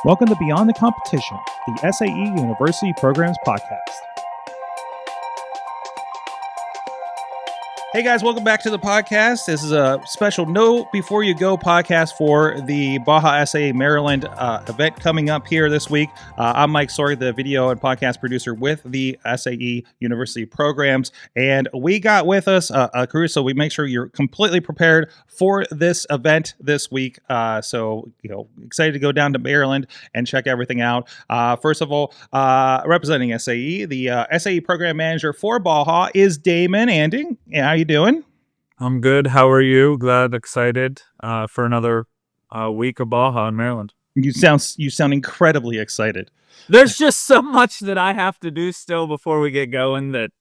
Welcome to Beyond the Competition, the SAE University Programs Podcast. Hey guys, welcome back to the podcast. This is a special Note Before You Go podcast for the Baja SAE Maryland event coming up here this week. I'm Mike Sorg, the video and podcast producer with the SAE University Programs, and we got with us a crew, so we make sure you're completely prepared for this event this week. So, excited to go down to Maryland and check everything out. First of all, representing SAE, the SAE program manager for Baja is Damon. Andy, how you doing? I'm good. How are you? Excited for another week of Baja in Maryland. You sound incredibly excited. There's just so much that I have to do still before we get going that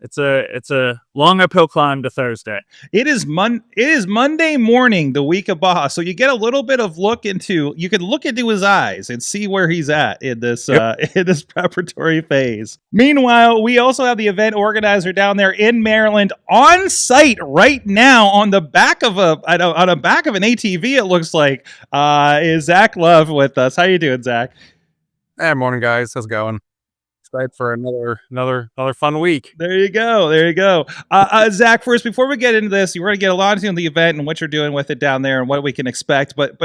it's a long uphill climb to Thursday. It is Monday morning, the week of Baja, so you get a little bit of you can look into his eyes and see where he's at in this in this preparatory phase. Meanwhile, we also have the event organizer down there in Maryland on site right now on the back of an ATV. It looks like is Zach Love with us. How you doing, Zach? Hey, morning guys. How's it going? Excited for another fun week. There you go. Zach, first, before we get into this, we're going to get a lot into the event and what you're doing with it down there and what we can expect. But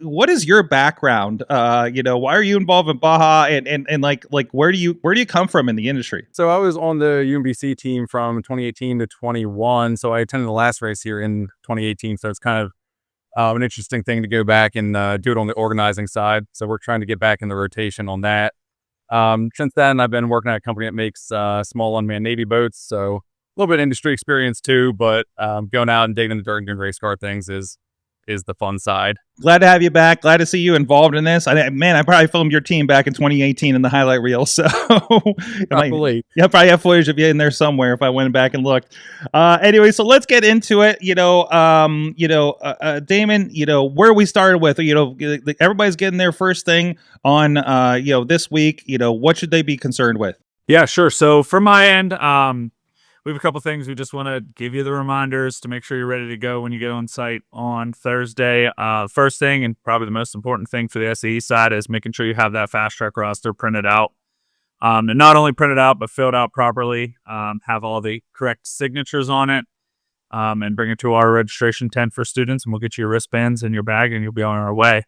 what is your background? Why are you involved in Baja and like where do you come from in the industry? So I was on the UMBC team from 2018 to 21. So I attended the last race here in 2018. So it's kind of an interesting thing to go back and do it on the organizing side. So we're trying to get back in the rotation on that. Since then, I've been working at a company that makes small unmanned Navy boats, so a little bit of industry experience too, but going out and digging into dirt and doing race car things is the fun side. Glad to have you back. Glad to see you involved in this. I probably filmed your team back in 2018 in the highlight reel, so probably have footage of you in there somewhere if I went back and looked. Anyway, so let's get into it. Damon, where we started with, everybody's getting their first thing on, this week. What should they be concerned with? Yeah, sure. So from my end, we have a couple things. We just want to give you the reminders to make sure you're ready to go when you get on site on Thursday. First thing, and probably the most important thing for the SAE side, is making sure you have that fast track roster printed out. And not only printed out, but filled out properly. Have all the correct signatures on it. And bring it to our registration tent for students, and we'll get you your wristbands in your bag, and you'll be on our way.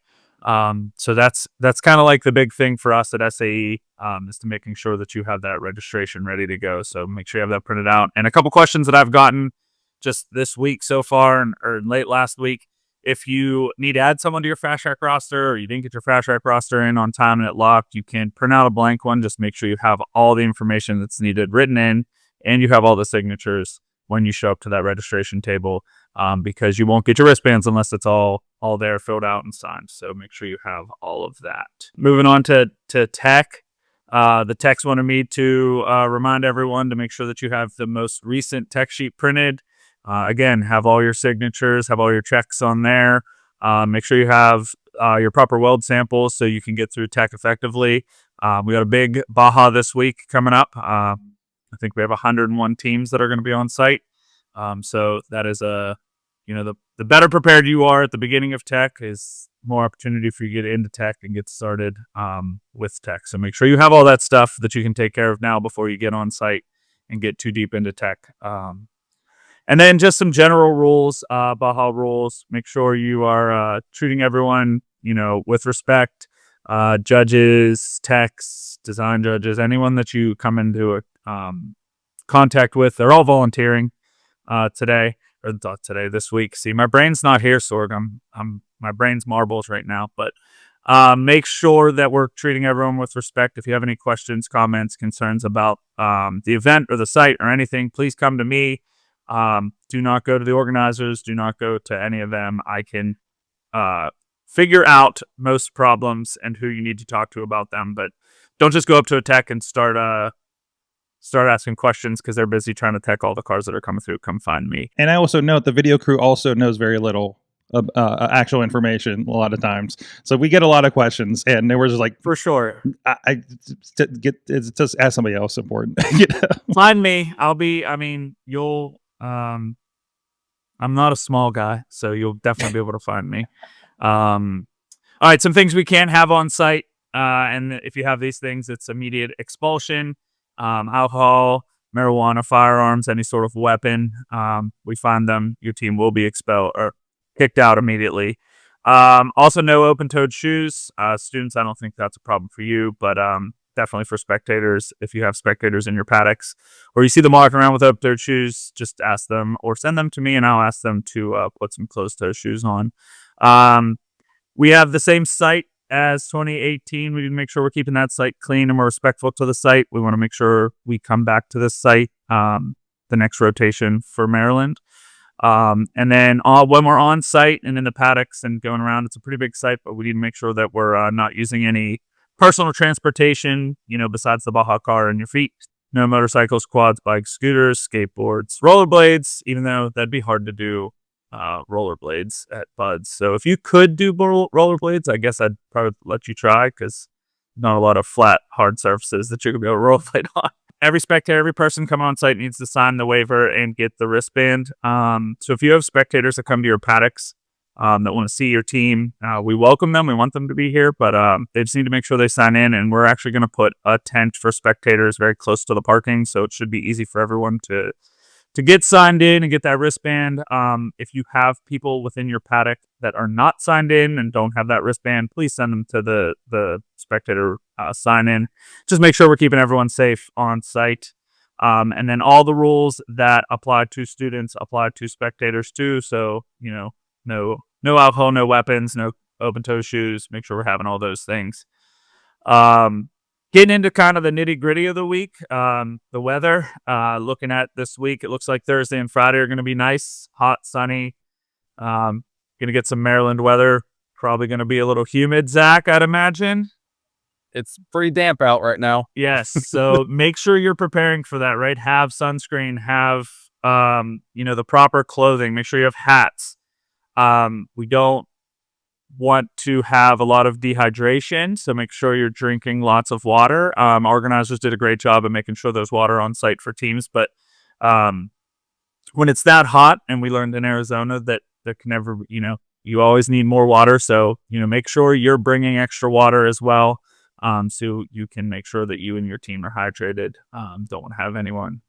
So that's kind of like the big thing for us at SAE, is to making sure that you have that registration ready to go. So make sure you have that printed out. And a couple questions that I've gotten just this week so far or late last week. If you need to add someone to your fast track roster, or you didn't get your fast track roster in on time and it locked, you can print out a blank one. Just make sure you have all the information that's needed written in, and you have all the signatures when you show up to that registration table, because you won't get your wristbands unless it's all there, filled out and signed. So make sure you have all of that. Moving on to tech. The techs wanted me to remind everyone to make sure that you have the most recent tech sheet printed. Again, have all your signatures, have all your checks on there. Make sure you have your proper weld samples so you can get through tech effectively. We got a big Baja this week coming up. I think we have 101 teams that are going to be on site. So that is the better prepared you are at the beginning of tech, is more opportunity for you to get into tech and get started with tech. So make sure you have all that stuff that you can take care of now before you get on site and get too deep into tech. And then just some general rules, Baja rules. Make sure you are treating everyone, with respect. Judges, techs, design judges, anyone that you come into contact with, they're all volunteering this week. See, my brain's not here, Sorg. My brain's marbles right now, but make sure that we're treating everyone with respect. If you have any questions, comments, concerns about the event or the site or anything, please come to me. Do not go to the organizers. Do not go to any of them. I can figure out most problems and who you need to talk to about them, but don't just go up to a tech and start asking questions because they're busy trying to tech all the cars that are coming through. Come find me. And I also note the video crew also knows very little actual information a lot of times. So we get a lot of questions, and they were just like, for sure, just ask somebody else important. Find me. You'll. I'm not a small guy, so you'll definitely be able to find me. All right, some things we can't have on site. And if you have these things, it's immediate expulsion, alcohol, marijuana, firearms, any sort of weapon. We find them, your team will be expelled or kicked out immediately. Also, no open-toed shoes. Students, I don't think that's a problem for you, but definitely for spectators. If you have spectators in your paddocks or you see them walking around with open-toed shoes, just ask them or send them to me, and I'll ask them to put some closed-toe shoes on. We have the same site as 2018. We need to make sure we're keeping that site clean and we're respectful to the site. We want to make sure we come back to this site the next rotation for Maryland. And then when we're on site and in the paddocks and going around, it's a pretty big site, but we need to make sure that we're not using any personal transportation, besides the Baja car and your feet. No motorcycles, quads, bikes, scooters, skateboards, rollerblades, even though that'd be hard to do rollerblades at Buds. So if you could do rollerblades, I guess I'd probably let you try, because not a lot of flat, hard surfaces that you could be able to rollerblade on. Every spectator, every person coming on site needs to sign the waiver and get the wristband. So if you have spectators that come to your paddocks that want to see your team, we welcome them. We want them to be here, but they just need to make sure they sign in. And we're actually going to put a tent for spectators very close to the parking, so it should be easy for everyone to get signed in and get that wristband. If you have people within your paddock that are not signed in and don't have that wristband, please send them to the spectator sign in. Just make sure we're keeping everyone safe on site. And then all the rules that apply to students apply to spectators too. So, no alcohol, no weapons, no open toe shoes. Make sure we're having all those things. Getting into kind of the nitty gritty of the week, the weather, looking at this week, it looks like Thursday and Friday are going to be nice, hot, sunny. Going to get some Maryland weather. Probably going to be a little humid, Zach, I'd imagine. It's pretty damp out right now. Yes. So make sure you're preparing for that, right? Have sunscreen, have, the proper clothing. Make sure you have hats. We don't want to have a lot of dehydration, so make sure you're drinking lots of water. Organizers did a great job of making sure there's water on site for teams, but when it's that hot, and we learned in Arizona that there can never, you always need more water, so make sure you're bringing extra water as well, so you can make sure that you and your team are hydrated. Don't want to have anyone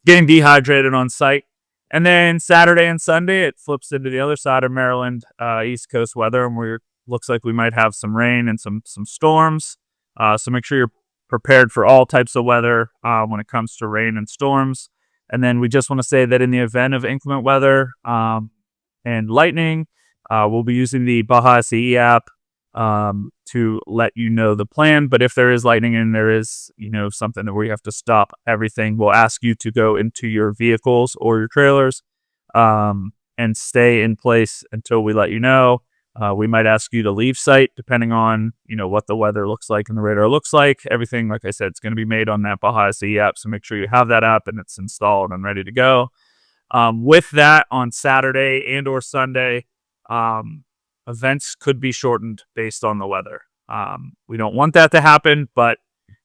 getting dehydrated on site. And then Saturday and Sunday, it flips into the other side of Maryland, East Coast weather, and looks like we might have some rain and some storms. So make sure you're prepared for all types of weather when it comes to rain and storms. And then we just want to say that in the event of inclement weather and lightning, we'll be using the Baja SAE app to let you know the plan. But if there is lightning and there is, something that we have to stop everything, we'll ask you to go into your vehicles or your trailers and stay in place until we let you know. We might ask you to leave site depending on, what the weather looks like and the radar looks like. Everything, like I said, it's going to be made on that Baja SAE app. So make sure you have that app and it's installed and ready to go. With that, on Saturday and or Sunday, events could be shortened based on the weather. We don't want that to happen, but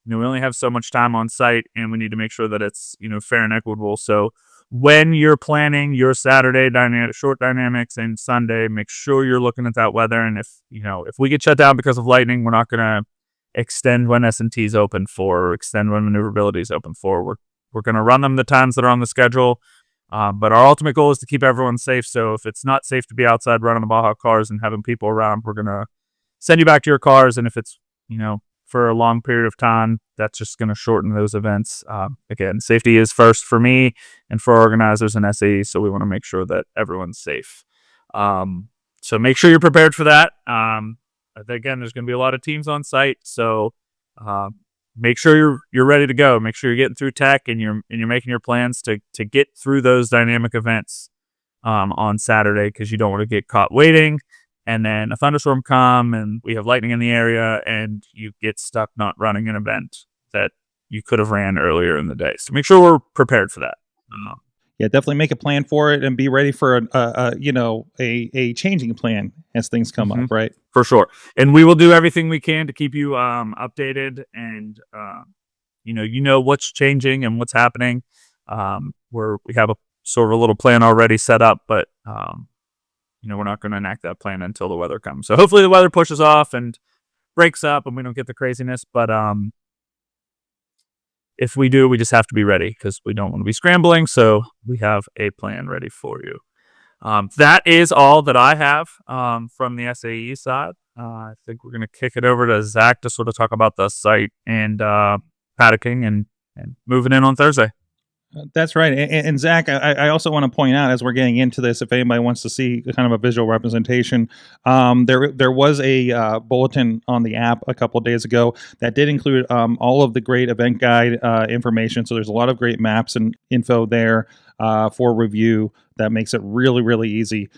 we only have so much time on site, and we need to make sure that it's fair and equitable. So when you're planning your Saturday short dynamics and Sunday, make sure you're looking at that weather. And if we get shut down because of lightning, we're not going to extend when S&T is open for, or extend when maneuverability is open for. We're going to run them the times that are on the schedule. But our ultimate goal is to keep everyone safe. So if it's not safe to be outside running the Baja cars and having people around, we're going to send you back to your cars. And if it's, for a long period of time, that's just going to shorten those events. Again, safety is first for me and for organizers and SAE. So we want to make sure that everyone's safe. So make sure you're prepared for that. Again, there's going to be a lot of teams on site. So, make sure you're ready to go. Make sure you're getting through tech and you're making your plans to get through those dynamic events on Saturday, because you don't want to get caught waiting and then a thunderstorm come and we have lightning in the area and you get stuck not running an event that you could have ran earlier in the day. So make sure we're prepared for that. Yeah, definitely make a plan for it and be ready for a changing plan as things come up, right? For sure. And we will do everything we can to keep you updated and what's changing and what's happening. We have a sort of a little plan already set up, but we're not going to enact that plan until the weather comes. So hopefully the weather pushes off and breaks up and we don't get the craziness. But if we do, we just have to be ready because we don't want to be scrambling. So we have a plan ready for you. That is all that I have from the SAE side. I think we're going to kick it over to Zach to sort of talk about the site and paddocking and moving in on Thursday. That's right. And Zach, I also want to point out as we're getting into this, if anybody wants to see kind of a visual representation, there was a bulletin on the app a couple of days ago that did include all of the great event guide information. So there's a lot of great maps and info there for review that makes it really, really easy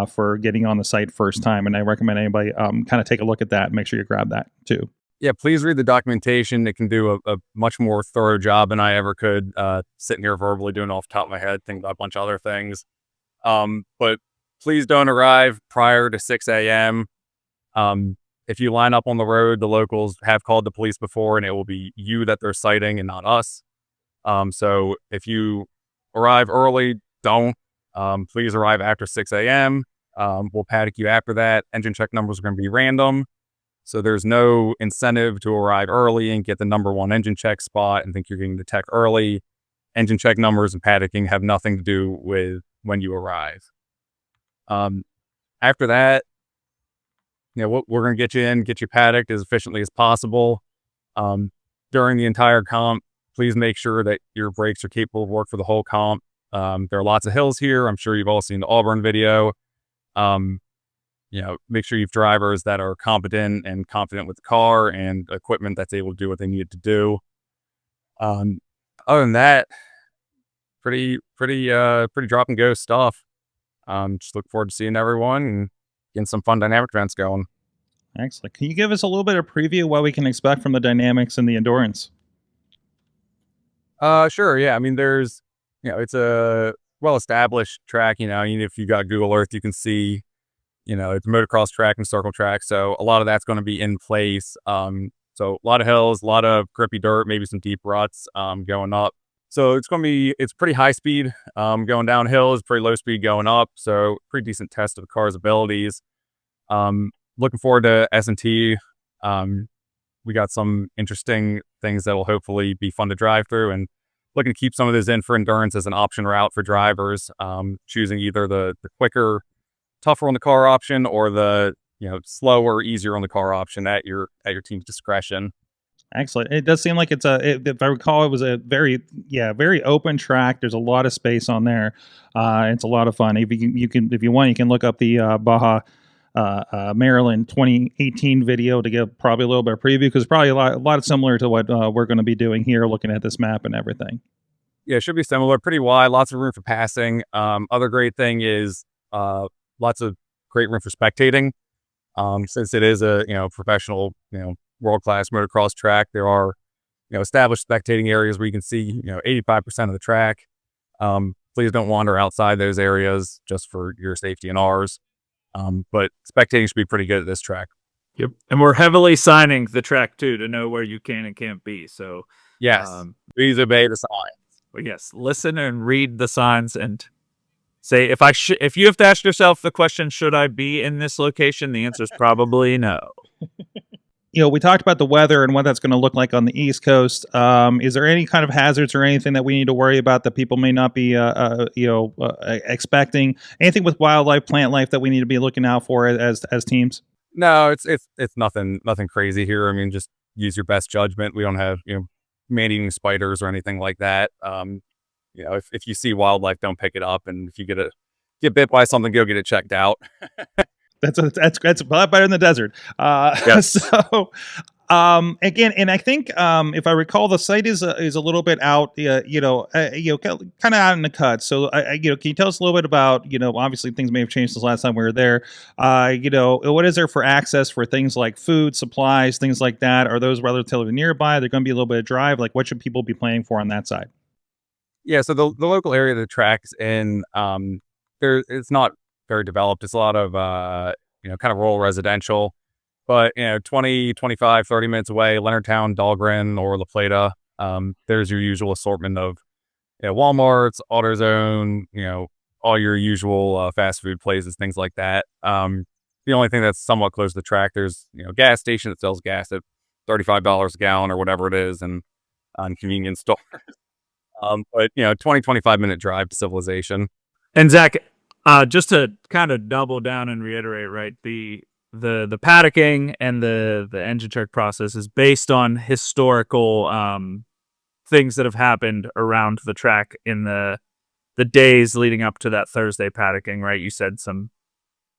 for getting on the site first time. And I recommend anybody kind of take a look at that and make sure you grab that too. Yeah, please read the documentation. It can do a much more thorough job than I ever could, sitting here verbally doing off the top of my head, thinking about a bunch of other things. But please don't arrive prior to 6 a.m. If you line up on the road, the locals have called the police before, and it will be you that they're citing and not us. So if you arrive early, don't. Please arrive after 6 a.m. We'll paddock you after that. Engine check numbers are going to be random. So there's no incentive to arrive early and get the number one engine check spot and think you're getting the tech early. Engine check numbers and paddocking have nothing to do with when you arrive. After that, we're going to get you in, get you paddocked as efficiently as possible. During the entire comp, please make sure that your brakes are capable of work for the whole comp. There are lots of hills here. I'm sure you've all seen the Auburn video. Make sure you have drivers that are competent and confident with the car and equipment that's able to do what they need to do. Other than that, pretty drop and go stuff. Just look forward to seeing everyone and getting some fun dynamic events going. Excellent. Can you give us a little bit of preview of what we can expect from the dynamics and the endurance? Sure. Yeah. I mean, there's, it's a well-established track, if you got Google Earth, you can see, it's motocross track and circle track. So a lot of that's going to be in place. So a lot of hills, a lot of grippy dirt, maybe some deep ruts going up. So it's pretty high speed going downhill, it's pretty low speed going up. So pretty decent test of the car's abilities. Looking forward to S&T. We got some interesting things that will hopefully be fun to drive through, and looking to keep some of those in for endurance as an option route for drivers, choosing either the quicker, tougher on the car option or the slower, easier on the car option at your team's discretion. Excellent. It does seem like if I recall, it was a very open track. There's a lot of space on there. It's a lot of fun. If you want, you can look up the Baja Maryland 2018 video to give probably a little bit of preview, because probably a lot similar to what we're going to be doing here, looking at this map and everything. Yeah, it should be similar, pretty wide, lots of room for passing. Other great thing is lots of great room for spectating. Since it is a professional world-class motocross track, there are established spectating areas where you can see 85% of the track. Please don't wander outside those areas just for your safety and ours. But spectating should be pretty good at this track. Yep. And we're heavily signing the track too to know where you can and can't be. So yes, please obey the signs. But yes, listen and read the signs and say, if you have to ask yourself the question, should I be in this location? The answer is probably no. We talked about the weather and what that's going to look like on the East Coast. Is there any kind of hazards or anything that we need to worry about that people may not be, expecting? Anything with wildlife, plant life that we need to be looking out for as teams? No, it's nothing crazy here. I mean, just use your best judgment. We don't have man-eating spiders or anything like that. If you see wildlife, don't pick it up, and if you get bit by something, go get it checked out. That's a lot better in the desert. Yes. So, again, and I think if I recall, the site is a little bit out, kind of out in the cut. So, can you tell us a little bit about, obviously things may have changed since last time we were there. What is there for access for things like food, supplies, things like that? Are those relatively nearby? They're going to be a little bit of drive. Like, what should people be planning for on that side? Yeah, so the local area of the track's in, it's not very developed. It's a lot of, kind of rural residential, but, 20, 25, 30 minutes away, Leonardtown, Dahlgren, or La Plata, there's your usual assortment of, Walmarts, AutoZone, all your usual fast food places, things like that. The only thing that's somewhat close to the track, there's gas station that sells gas at $35 a gallon or whatever it is, and on convenience store. But 25-minute drive to civilization. And Zach, just to kind of double down and reiterate, right? The paddocking and the engine check process is based on historical things that have happened around the track in the days leading up to that Thursday paddocking, right? You said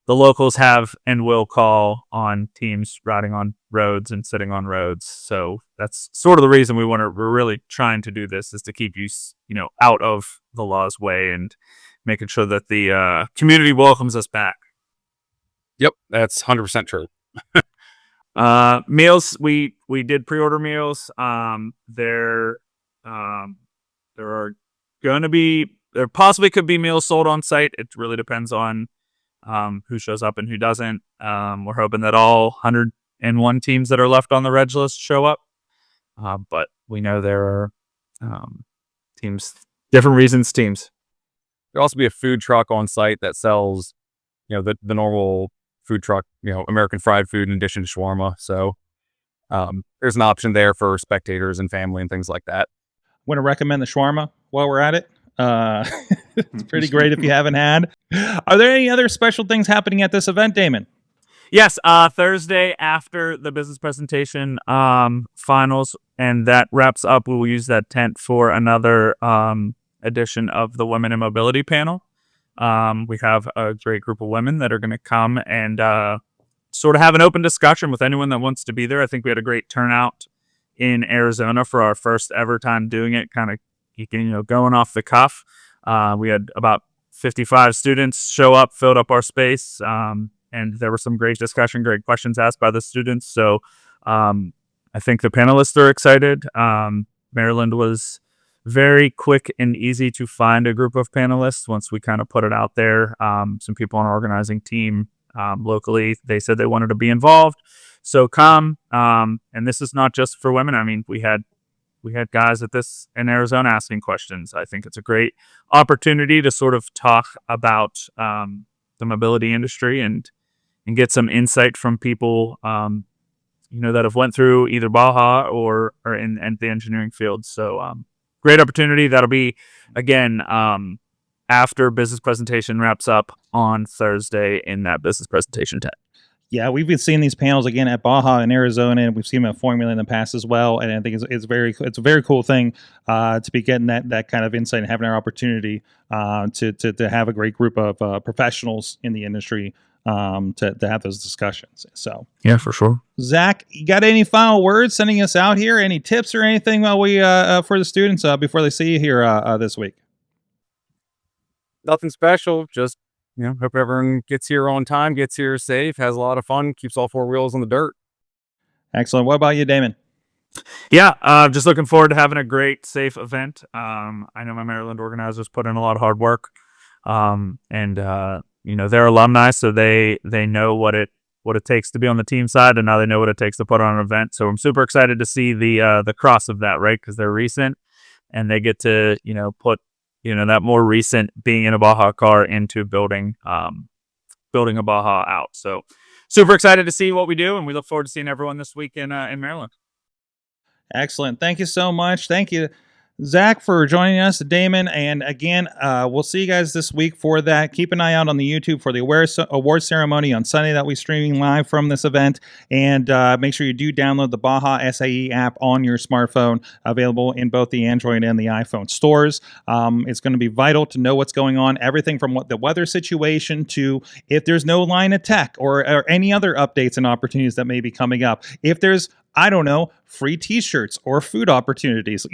the locals have and will call on teams riding on roads and sitting on roads. So that's sort of the reason we're really trying to do this, is to keep you out of the law's way and making sure that the community welcomes us back. Yep, that's 100% true. Meals, we did pre-order meals. There possibly could be meals sold on site. It really depends on who shows up and who doesn't. We're hoping that all 101 teams that are left on the reg list show up. But we know there are teams, different reasons teams. There'll also be a food truck on site that sells, the normal food truck, American fried food in addition to shawarma. So there's an option there for spectators and family and things like that. Want to recommend the shawarma while we're at it? It's pretty great if you haven't had. Are there any other special things happening at this event, Damon? Yes, Thursday after the business presentation finals, and that wraps up, we will use that tent for another edition of the Women in Mobility panel. We have a great group of women that are going to come and sort of have an open discussion with anyone that wants to be there. I think we had a great turnout in Arizona for our first ever time doing it, kind of going off the cuff. We had about 55 students show up, filled up our space, and there was some great discussion, great questions asked by the students. So I think the panelists are excited. Maryland was very quick and easy to find a group of panelists once we kind of put it out there. Some people on our organizing team locally, they said they wanted to be involved. So come, and this is not just for women. I mean, we had guys at this in Arizona asking questions. I think it's a great opportunity to sort of talk about the mobility industry and get some insight from people, that have went through either Baja or in the engineering field. So great opportunity. That'll be, again, after business presentation wraps up on Thursday in that business presentation tent. Yeah, we've been seeing these panels again at Baja in Arizona, and we've seen them at Formula in the past as well. And I think it's a very cool thing to be getting that kind of insight and having our opportunity to have a great group of professionals in the industry to have those discussions. So yeah, for sure. Zach, you got any final words sending us out here? Any tips or anything while we for the students before they see you here this week? Nothing special. Just hope everyone gets here on time, gets here safe, has a lot of fun, keeps all four wheels on the dirt. Excellent. What about you, Damon? Yeah, just looking forward to having a great, safe event. I know my Maryland organizers put in a lot of hard work, and they're alumni, so they know what it takes to be on the team side, and now they know what it takes to put on an event. So I'm super excited to see the cross of that, right? Because they're recent, and they get to put that more recent being in a Baja car into building a Baja out. So super excited to see what we do, and we look forward to seeing everyone this week in Maryland. Excellent. Thank you so much. Thank you, Zach, for joining us, Damon. And again, we'll see you guys this week for that. Keep an eye out on the YouTube for the award ceremony on Sunday that we're streaming live from this event. And make sure you do download the Baja SAE app on your smartphone, available in both the Android and the iPhone stores. It's going to be vital to know what's going on, everything from what the weather situation to if there's no line of tech or any other updates and opportunities that may be coming up. If there's free t-shirts or food opportunities,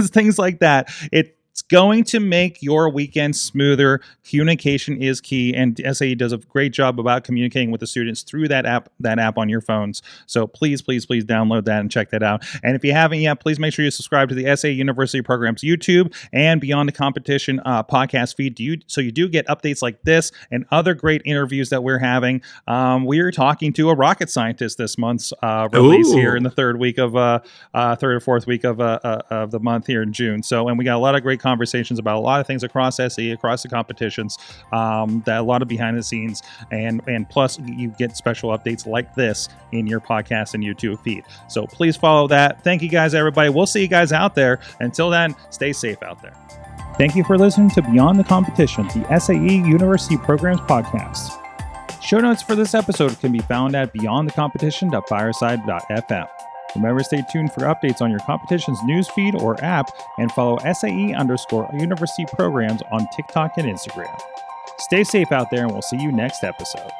things like that. It's going to make your weekend smoother. Communication is key, and SAE does a great job about communicating with the students through that app on your phones. So please download that and check that out. And if you haven't yet, please make sure you subscribe to the SAE University Programs YouTube and Beyond the Competition podcast feed, so you do get updates like this and other great interviews that we're having. We are talking to a rocket scientist this month's release here in the third or fourth week of the month here in June. So, and we got a lot of great conversations about a lot of things across SAE, across the competitions, that a lot of behind the scenes, and plus you get special updates like this in your podcast and YouTube feed. So please follow that. Thank you guys, everybody. We'll see you guys out there. Until then, stay safe out there. Thank you for listening to Beyond the Competition, the SAE University Programs Podcast. Show notes for this episode can be found at beyondthecompetition.fireside.fm. Remember to stay tuned for updates on your competition's news feed or app, and follow SAE_University Programs on TikTok and Instagram. Stay safe out there, and we'll see you next episode.